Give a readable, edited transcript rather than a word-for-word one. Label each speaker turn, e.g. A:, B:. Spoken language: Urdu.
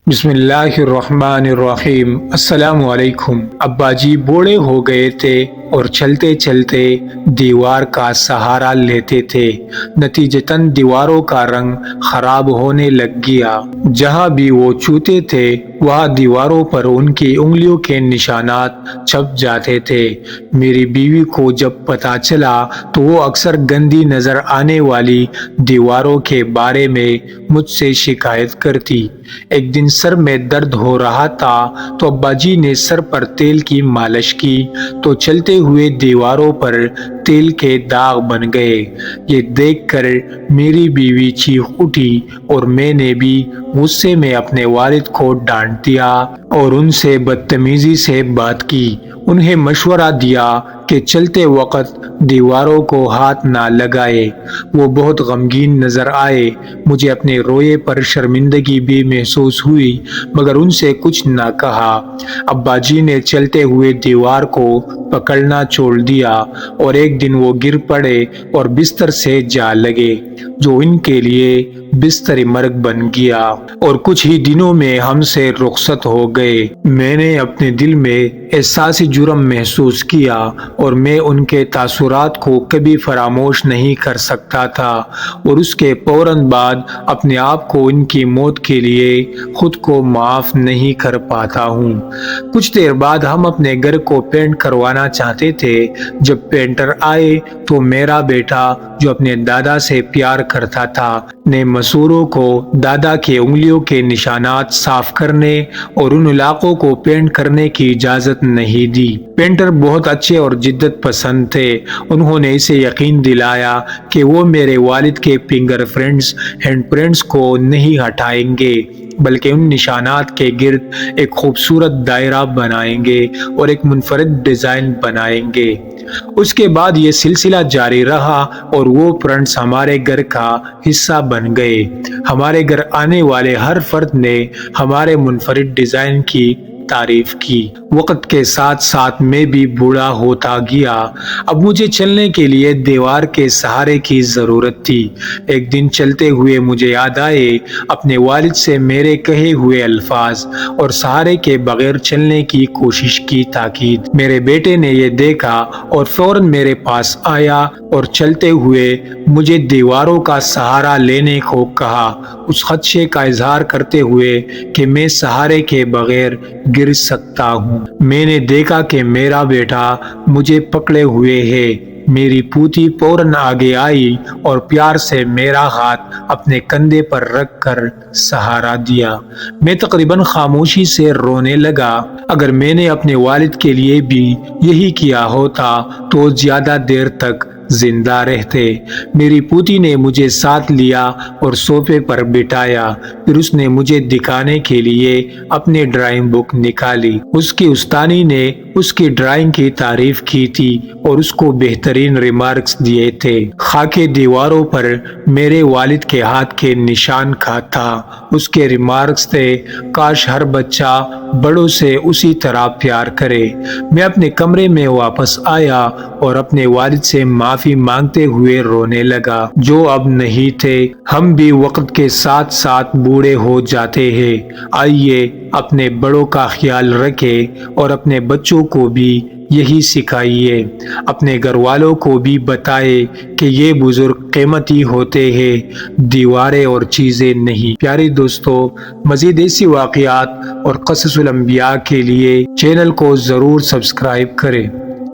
A: بسم اللہ الرحمن الرحیم۔ السلام علیکم۔ ابا جی بوڑھے ہو گئے تھے اور چلتے چلتے دیوار کا سہارا لیتے تھے۔ نتیجتاً دیواروں کا رنگ خراب ہونے لگ گیا۔ جہاں بھی وہ چھوتے تھے وہاں دیواروں پر ان کی انگلیوں کے نشانات چھپ جاتے تھے۔ میری بیوی کو جب پتہ چلا تو وہ اکثر گندی نظر آنے والی دیواروں کے بارے میں مجھ سے شکایت کرتی۔ ایک دن سر میں درد ہو رہا تھا تو ابا جی نے سر پر تیل کی مالش کی تو چلتے ہوئے دیواروں پر تیل کے داغ بن گئے۔ یہ دیکھ کر میری بیوی چیخ اٹھی اور میں نے بھی غصے میں اپنے والد کو ڈانٹ دیا اور ان سے بدتمیزی سے بات کی۔ انہیں مشورہ دیا کہ چلتے وقت دیواروں کو ہاتھ نہ لگائے۔ وہ بہت غمگین نظر آئے۔ مجھے اپنے رویے پر شرمندگی بھی محسوس ہوئی مگر ان سے کچھ نہ کہا۔ ابا جی نے چلتے ہوئے دیوار کو پکڑنا چھوڑ دیا اور ایک دن وہ گر پڑے اور بستر سے جا لگے جو ان کے لیے بستر مرگ بن گیا اور کچھ ہی دنوں میں ہم سے رخصت ہو گئے۔ میں نے اپنے دل میں احساس جرم محسوس کیا اور میں ان کے تاثرات کو کبھی فراموش نہیں کر سکتا تھا اور اس کے فوراً بعد اپنے آپ کو ان کی موت کے لیے خود کو معاف نہیں کر پاتا ہوں۔ کچھ دیر بعد ہم اپنے گھر کو پینٹ کروانا چاہتے تھے۔ جب پینٹر آئے تو میرا بیٹا جو اپنے دادا سے پیار کرتا تھا نے مسوروں کو دادا کے انگلیوں کے نشانات صاف کرنے اور ان علاقوں کو پینٹ کرنے کی اجازت نہیں دی۔ پینٹر بہت اچھے اور جدت پسند تھے۔ انہوں نے اسے یقین دلایا کہ وہ میرے والد کے فنگر پرنٹس ہینڈ پرنٹس کو نہیں ہٹائیں گے بلکہ ان نشانات کے گرد ایک خوبصورت دائرہ بنائیں گے اور ایک منفرد ڈیزائن بنائیں گے۔ اس کے بعد یہ سلسلہ جاری رہا اور وہ پرنٹس ہمارے گھر کا حصہ بن گئے۔ ہمارے گھر آنے والے ہر فرد نے ہمارے منفرد ڈیزائن کی تعریف کی۔ وقت کے ساتھ ساتھ میں بھی بوڑھا ہوتا گیا۔ اب مجھے چلنے کے لیے دیوار کے سہارے کی ضرورت تھی۔ ایک دن چلتے ہوئے مجھے یاد آئے اپنے والد سے میرے کہے ہوئے الفاظ اور سہارے کے بغیر چلنے کی کوشش کی تاکید۔ میرے بیٹے نے یہ دیکھا اور فوراً میرے پاس آیا اور چلتے ہوئے مجھے دیواروں کا سہارا لینے کو کہا، اس خدشے کا اظہار کرتے ہوئے کہ میں سہارے کے بغیر گر سکتا ہوں۔ میں نے دیکھا کہ میرا بیٹا مجھے پکڑے ہوئے ہے۔ میری پوتی فوراً آگے آئی اور پیار سے میرا ہاتھ اپنے کندھے پر رکھ کر سہارا دیا۔ میں تقریباً خاموشی سے رونے لگا۔ اگر میں نے اپنے والد کے لیے بھی یہی کیا ہوتا تو زیادہ دیر تک زندہ رہتے۔ میری پوتی نے مجھے ساتھ لیا اور صوفے پر بٹھایا۔ پھر اس نے مجھے دکھانے کے لیے اپنی ڈرائنگ بک نکالی۔ اس کی استانی نے اس کی ڈرائنگ کی تعریف کی تھی اور اس کو بہترین ریمارکس دیے تھے۔ خاکے دیواروں پر میرے والد کے ہاتھ کے نشان کا تھا۔ اس کے ریمارکس تھے، کاش ہر بچہ بڑوں سے اسی طرح پیار کرے۔ میں اپنے کمرے میں واپس آیا اور اپنے والد سے معافی مانگتے ہوئے رونے لگا جو اب نہیں تھے۔ ہم بھی وقت کے ساتھ ساتھ بوڑھے ہو جاتے ہیں۔ آئیے اپنے بڑوں کا خیال رکھیں اور اپنے بچوں کو بھی یہی سکھائیے۔ اپنے گھر والوں کو بھی بتائے کہ یہ بزرگ قیمتی ہوتے ہیں، دیواریں اور چیزیں نہیں۔ پیارے دوستو، مزید ایسی واقعات اور قصص الانبیاء کے لیے چینل کو ضرور سبسکرائب کریں۔